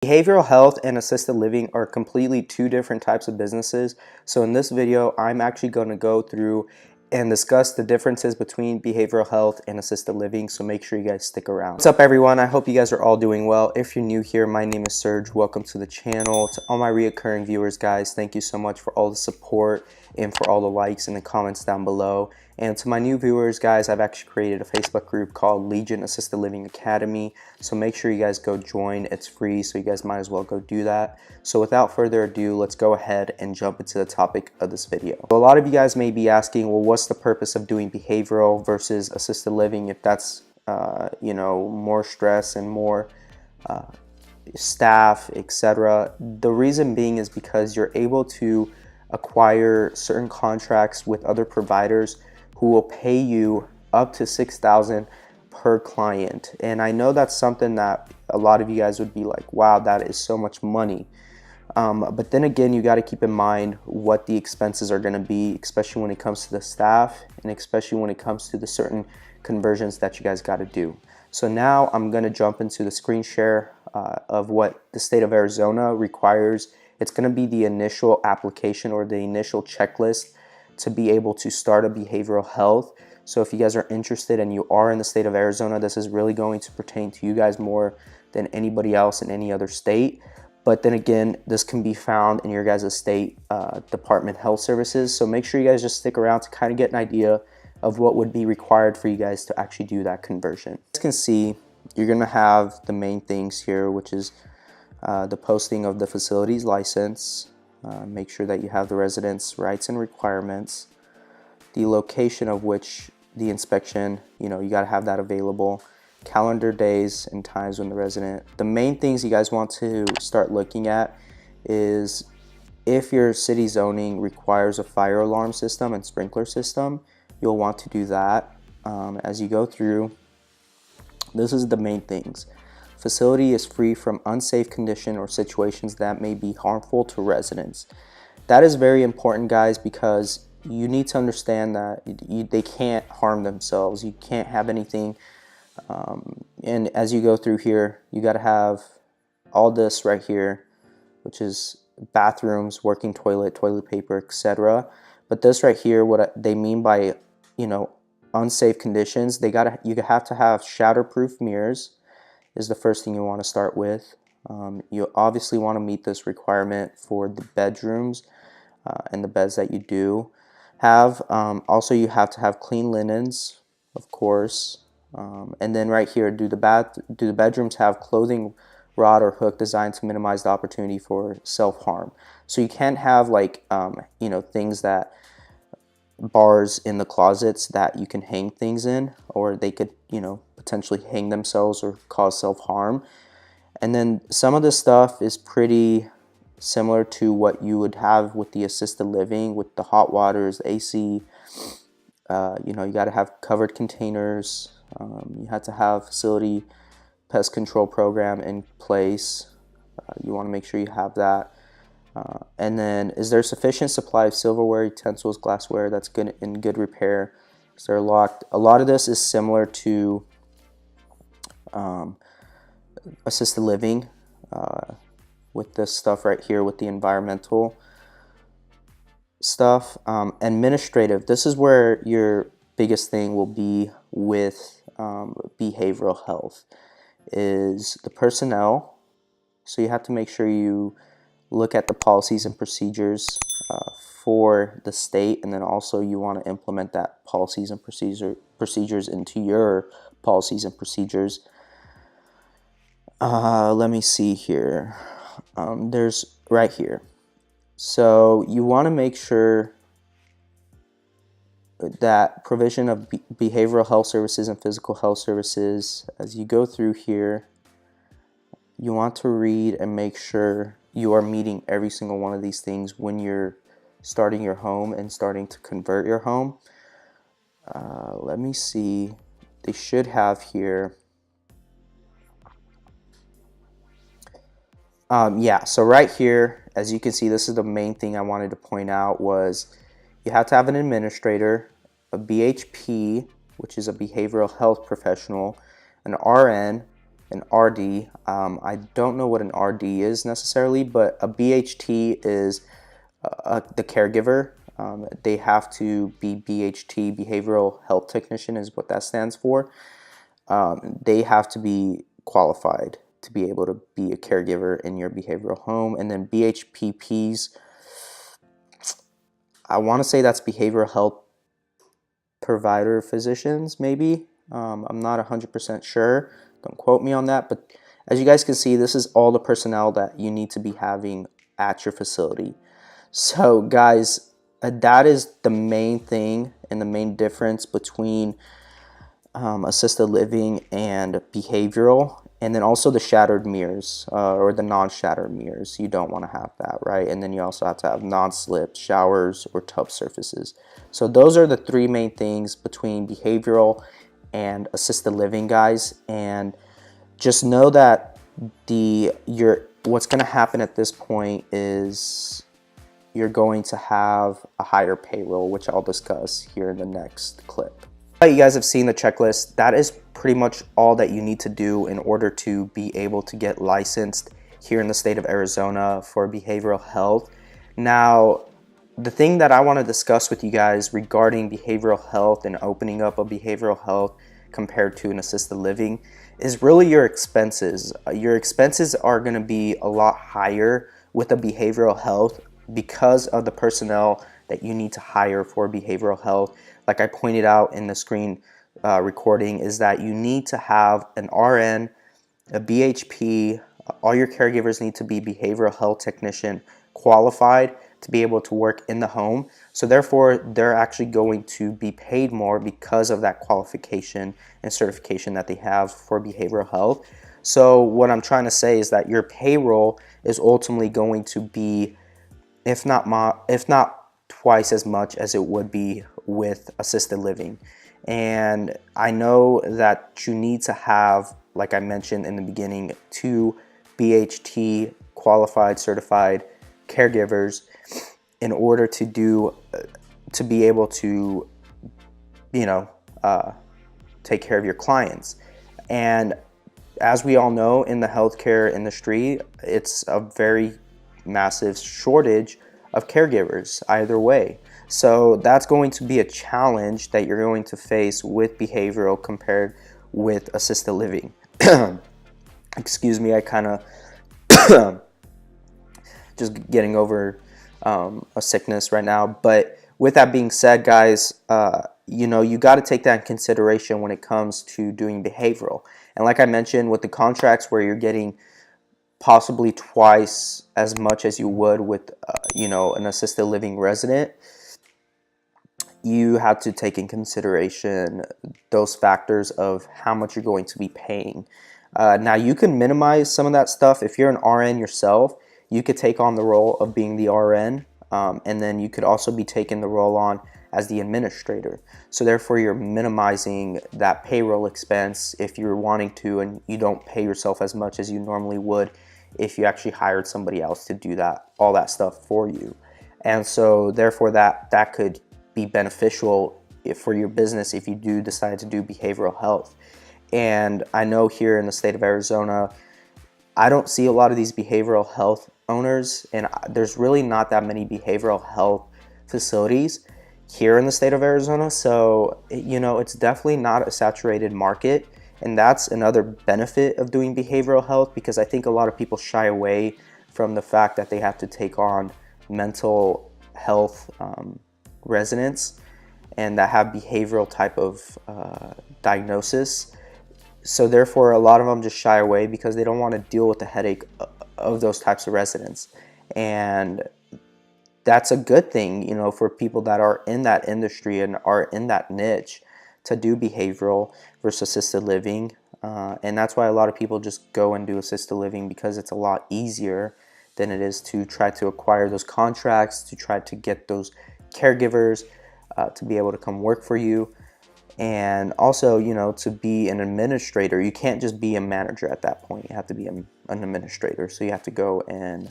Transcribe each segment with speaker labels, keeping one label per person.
Speaker 1: Behavioral health and assisted living are completely two different types of businesses. So in this video, I'm actually going to go through and discuss the differences between behavioral health and assisted living. So make sure you guys stick around. What's up, everyone? I hope you guys are all doing well. If you're new here, my name is Serge. Welcome to the channel. To all my reoccurring viewers, guys, thank you so much for all the support and for all the likes and the comments down below. And to my new viewers, guys, I've actually created a Facebook group called Legion Assisted Living Academy. So make sure you guys go join. It's free, so you guys might as well go do that. So without further ado, let's go ahead and jump into the topic of this video. So a lot of you guys may be asking, well, what's the purpose of doing behavioral versus assisted living if that's, more stress and more staff, etc. The reason being is because you're able to acquire certain contracts with other providers who will pay you up to $6,000 per client. And I know that's something that a lot of you guys would be like, wow, that is so much money. But then again, you got to keep in mind what the expenses are going to be, especially when it comes to the staff and especially when it comes to the certain conversions that you guys got to do. So now I'm going to jump into the screen share of what the state of Arizona requires. It's going to be the initial application or the initial checklist to be able to start a behavioral health. So if you guys are interested and you are in the state of Arizona, this is really going to pertain to you guys more than anybody else in any other state. But then again, this can be found in your guys' state Department of Health Services. So make sure you guys just stick around to kind of get an idea of what would be required for you guys to actually do that conversion. As you can see, you're gonna have the main things here, which is the posting of the facility's license. Make sure that you have the residents' rights and requirements, the location of which the inspection, you got to have that available, calendar days and times when the main things you guys want to start looking at is if your city zoning requires a fire alarm system and sprinkler system, you'll want to do that. As you go through, this is the main things. Facility is free from unsafe condition or situations that may be harmful to residents. That is very important, guys, because you need to understand that they can't harm themselves. You can't have anything. And as you go through here, you got to have all this right here, which is bathrooms, working toilet, toilet paper, etc. But this right here, what they mean by, unsafe conditions, you have to have shatterproof mirrors. Is the first thing you want to start with. You obviously want to meet this requirement for the bedrooms and the beds that you do have. Also, you have to have clean linens, of course. And then right here, do the bedrooms have clothing rod or hook designed to minimize the opportunity for self-harm? So you can't have things that bars in the closets that you can hang things in, or they could potentially hang themselves or cause self-harm. And then some of this stuff is pretty similar to what you would have with the assisted living, with the hot waters, the AC. You got to have covered containers. You have to have facility pest control program in place. You want to make sure you have that. And then, is there sufficient supply of silverware, utensils, glassware that's in good repair? Is there locked? A lot of this is similar to assisted living with this stuff right here with the environmental stuff. Administrative, this is where your biggest thing will be with behavioral health, is the personnel. So you have to make sure you look at the policies and procedures for the state, and then also you want to implement that policies and procedures into your policies and procedures. Let me see here. There's right here. So you want to make sure that provision of behavioral health services and physical health services, as you go through here, you want to read and make sure you are meeting every single one of these things when you're starting your home and starting to convert your home. Let me see. They should have here. So right here, as you can see, this is the main thing I wanted to point out, was you have to have an administrator, a BHP, which is a behavioral health professional, an RN, an RD. I don't know what an RD is necessarily, but a BHT is the caregiver. They have to be BHT, Behavioral Health Technician is what that stands for. They have to be qualified to be able to be a caregiver in your behavioral home. And then BHPPs, I want to say that's behavioral health provider physicians, maybe. I'm not 100% sure. Don't quote me on that. But as you guys can see, this is all the personnel that you need to be having at your facility. So guys, that is the main thing and the main difference between assisted living and behavioral. And then also the shattered mirrors or the non-shattered mirrors. You don't want to have that, right? And then you also have to have non-slip showers or tub surfaces. So those are the three main things between behavioral and assisted living, guys. And just know that what's going to happen at this point is you're going to have a higher payroll, which I'll discuss here in the next clip. You guys have seen the checklist. That is pretty much all that you need to do in order to be able to get licensed here in the state of Arizona for behavioral health. Now, the thing that I want to discuss with you guys regarding behavioral health and opening up a behavioral health compared to an assisted living is really your expenses. Your expenses are going to be a lot higher with a behavioral health because of the personnel that you need to hire for behavioral health. Like I pointed out in the screen recording, is that you need to have an RN, a BHP, all your caregivers need to be behavioral health technician qualified to be able to work in the home. So therefore, they're actually going to be paid more because of that qualification and certification that they have for behavioral health. So what I'm trying to say is that your payroll is ultimately going to be, if not twice as much as it would be with assisted living. And I know that you need to have, like I mentioned in the beginning, 2 BHT qualified certified caregivers in order to be able to take care of your clients. And as we all know, in the healthcare industry, it's a very massive shortage of caregivers either way. So that's going to be a challenge that you're going to face with behavioral compared with assisted living. Excuse me, I kind of just getting over a sickness right now. But with that being said, guys, you got to take that in consideration when it comes to doing behavioral. And like I mentioned, with the contracts where you're getting possibly twice as much as you would with an assisted living resident, you have to take in consideration those factors of how much you're going to be paying. Now you can minimize some of that stuff. If you're an RN yourself, you could take on the role of being the RN, and then you could also be taking the role on as the administrator. So therefore you're minimizing that payroll expense if you're wanting to, and you don't pay yourself as much as you normally would if you actually hired somebody else to do all that stuff for you. And so therefore that could be beneficial for your business if you do decide to do behavioral health. And I know here in the state of Arizona, I don't see a lot of these behavioral health owners, and there's really not that many behavioral health facilities here in the state of Arizona. So, it's definitely not a saturated market. And that's another benefit of doing behavioral health, because I think a lot of people shy away from the fact that they have to take on mental health residents and that have behavioral type of diagnosis. So therefore, a lot of them just shy away because they don't want to deal with the headache of those types of residents. And that's a good thing, for people that are in that industry and are in that niche to do behavioral versus assisted living. And that's why a lot of people just go and do assisted living, because it's a lot easier than it is to try to acquire those contracts, to try to get those caregivers to be able to come work for you. And also, to be an administrator, you can't just be a manager at that point. You have to be an administrator. So you have to go and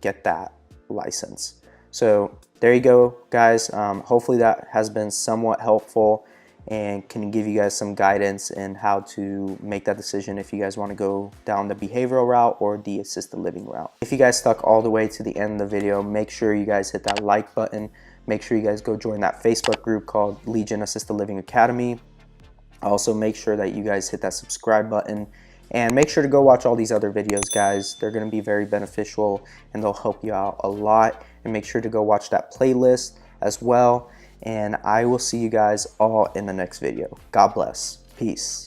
Speaker 1: get that license. So there you go, guys. Hopefully that has been somewhat helpful. and can give you guys some guidance in how to make that decision if you guys want to go down the behavioral route or the assisted living route. If you guys stuck all the way to the end of the video, make sure you guys hit that like button. Make sure you guys go join that Facebook group called Legion Assisted Living Academy. Also make sure that you guys hit that subscribe button, and make sure to go watch all these other videos, guys. They're going to be very beneficial and they'll help you out a lot. And make sure to go watch that playlist as well. And I will see you guys all in the next video. God bless. Peace.